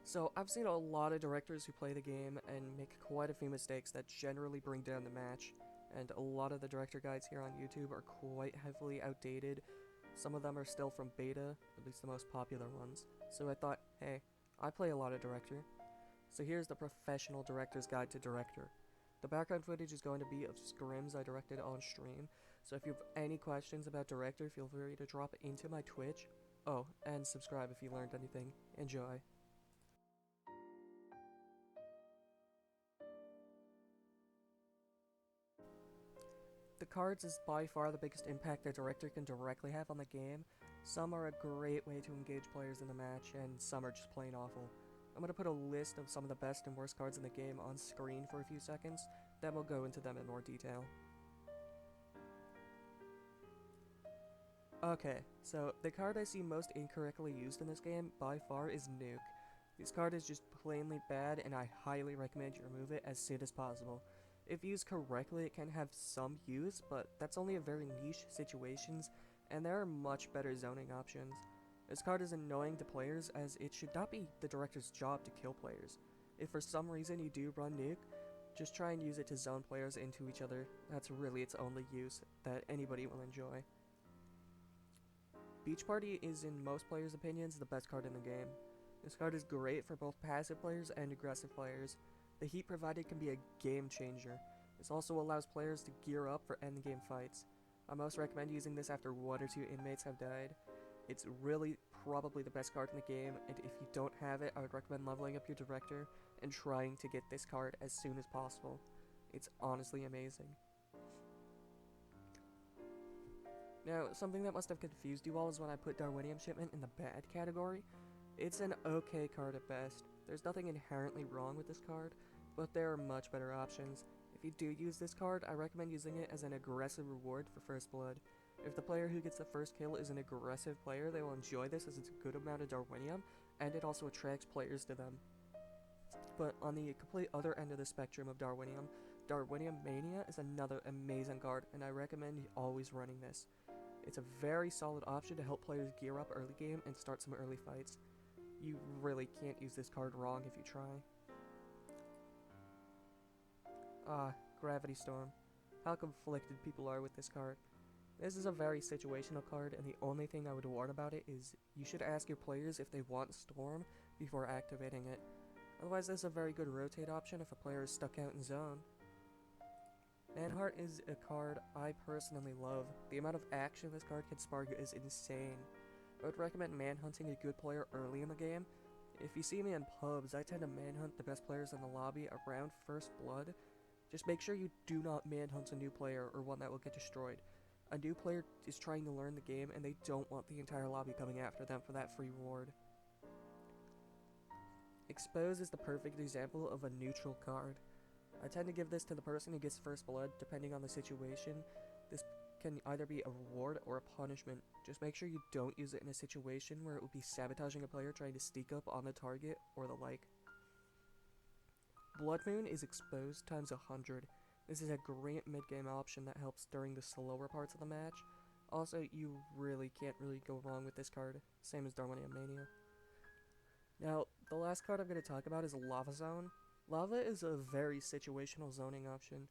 So I've seen a lot of directors who play the game and make quite a few mistakes that generally bring down the match, and a lot of the director guides here on YouTube are quite heavily outdated. Some of them are still from beta, at least the most popular ones. So I thought, hey, I play a lot of director, so here's the professional director's guide to director. The background footage is going to be of scrims I directed on stream, so if you have any questions about director, feel free to drop it into my Twitch. Oh, and subscribe if you learned anything. Enjoy. The cards is by far the biggest impact a director can directly have on the game. Some are a great way to engage players in the match, and some are just plain awful. I'm going to put a list of some of the best and worst cards in the game on screen for a few seconds, then we'll go into them in more detail. Okay, so the card I see most incorrectly used in this game by far is Nuke. This card is just plainly bad, and I highly recommend you remove it as soon as possible. If used correctly, it can have some use, but that's only in very niche situations, and there are much better zoning options. This card is annoying to players, as it should not be the director's job to kill players. If for some reason you do run Nuke, just try and use it to zone players into each other. That's really its only use that anybody will enjoy. Beach Party is, in most players' opinions, the best card in the game. This card is great for both passive players and aggressive players. The heat provided can be a game changer. This also allows players to gear up for endgame fights. I most recommend using this after 1 or 2 inmates have died. It's really probably the best card in the game, and if you don't have it, I would recommend leveling up your director and trying to get this card as soon as possible. It's honestly amazing. Now, something that must have confused you all is when I put Darwinium Shipment in the bad category. It's an okay card at best. There's nothing inherently wrong with this card, but there are much better options. If you do use this card, I recommend using it as an aggressive reward for First Blood. If the player who gets the first kill is an aggressive player, they will enjoy this as it's a good amount of Darwinium, and it also attracts players to them. But on the complete other end of the spectrum of Darwinium, Darwinium Mania is another amazing card, and I recommend always running this. It's a very solid option to help players gear up early game and start some early fights. You really can't use this card wrong if you try. Gravity Storm. How conflicted people are with this card. This is a very situational card, and the only thing I would warn about it is you should ask your players if they want Storm before activating it. Otherwise, this is a very good rotate option if a player is stuck out in zone. Manhunt is a card I personally love. The amount of action this card can spark is insane. I would recommend manhunting a good player early in the game. If you see me in pubs, I tend to manhunt the best players in the lobby around First Blood. Just make sure you do not manhunt a new player or one that will get destroyed. A new player is trying to learn the game and they don't want the entire lobby coming after them for that free reward. Expose is the perfect example of a neutral card. I tend to give this to the person who gets First Blood, depending on the situation. This can either be a reward or a punishment. Just make sure you don't use it in a situation where it would be sabotaging a player trying to sneak up on the target or the like. Blood Moon is exposed times 100. This is a great mid-game option that helps during the slower parts of the match. Also, you really can't go wrong with this card, same as Darwinium Mania. Now, the last card I'm going to talk about is Lava Zone. Lava is a very situational zoning option.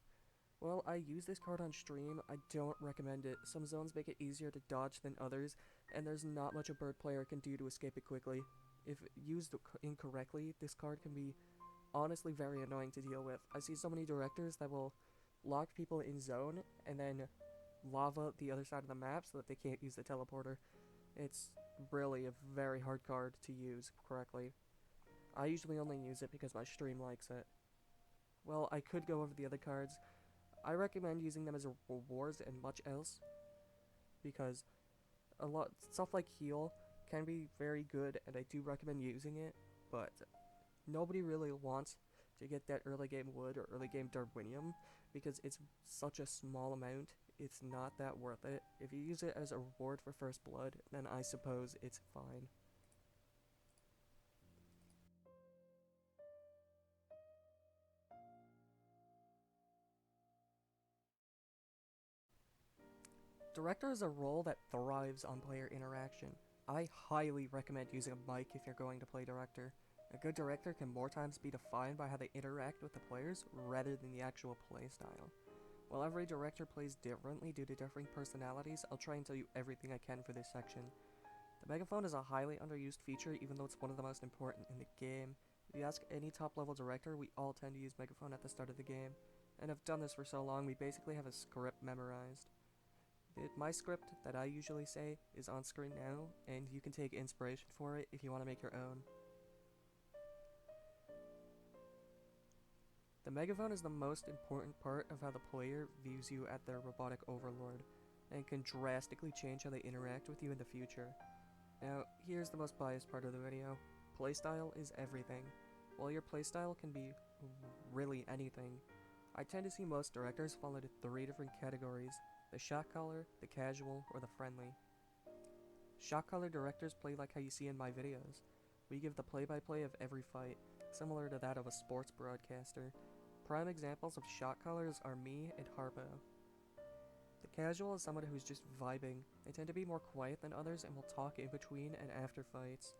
Well, I use this card on stream. I don't recommend it. Some zones make it easier to dodge than others, and there's not much a bird player can do to escape it quickly. If used incorrectly, this card can be honestly very annoying to deal with. I see so many directors that will lock people in zone and then lava the other side of the map so that they can't use the teleporter. It's really a very hard card to use correctly. I usually only use it because my stream likes it. Well, I could go over the other cards. I recommend using them as rewards and much else, because a lot stuff like heal can be very good, and I do recommend using it, but nobody really wants to get that early game wood or early game Darwinium because it's such a small amount. It's not that worth it. If you use it as a reward for First Blood, then I suppose it's fine. Director is a role that thrives on player interaction. I highly recommend using a mic if you're going to play director. A good director can more times be defined by how they interact with the players rather than the actual playstyle. While every director plays differently due to differing personalities, I'll try and tell you everything I can for this section. The megaphone is a highly underused feature even though it's one of the most important in the game. If you ask any top level director, we all tend to use megaphone at the start of the game. And I've done this for so long, we basically have a script memorized. My script that I usually say is on screen now, and you can take inspiration for it if you want to make your own. The megaphone is the most important part of how the player views you as their robotic overlord, and can drastically change how they interact with you in the future. Now, here's the most biased part of the video. Playstyle is everything. While your playstyle can be really anything, I tend to see most directors fall into 3 different categories: the shot caller, the casual, or the friendly. Shot caller directors play like how you see in my videos. We give the play-by-play of every fight, similar to that of a sports broadcaster. Prime examples of shot callers are me and Harpo. The casual is someone who's just vibing. They tend to be more quiet than others and will talk in between and after fights.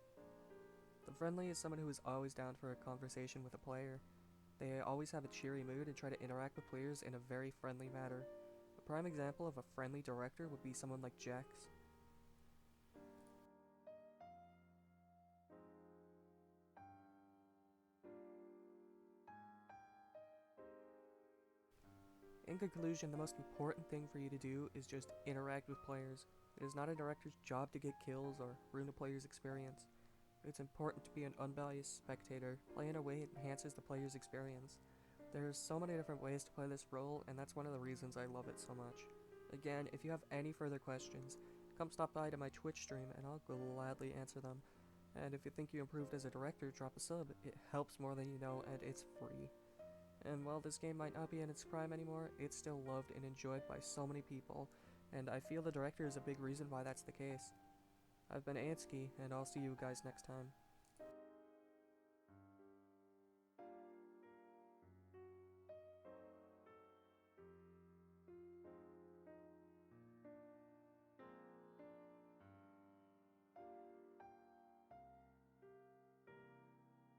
The friendly is someone who is always down for a conversation with a player. They always have a cheery mood and try to interact with players in a very friendly manner. A prime example of a friendly director would be someone like Jax. In conclusion, the most important thing for you to do is just interact with players. It is not a director's job to get kills or ruin a player's experience. It's important to be an unbiased spectator, play in a way that enhances the player's experience. There's so many different ways to play this role, and that's one of the reasons I love it so much. Again, if you have any further questions, come stop by to my Twitch stream and I'll gladly answer them. And if you think you improved as a director, drop a sub. It helps more than you know, and it's free. And while this game might not be in its prime anymore, it's still loved and enjoyed by so many people, and I feel the director is a big reason why that's the case. I've been Ansky, and I'll see you guys next time.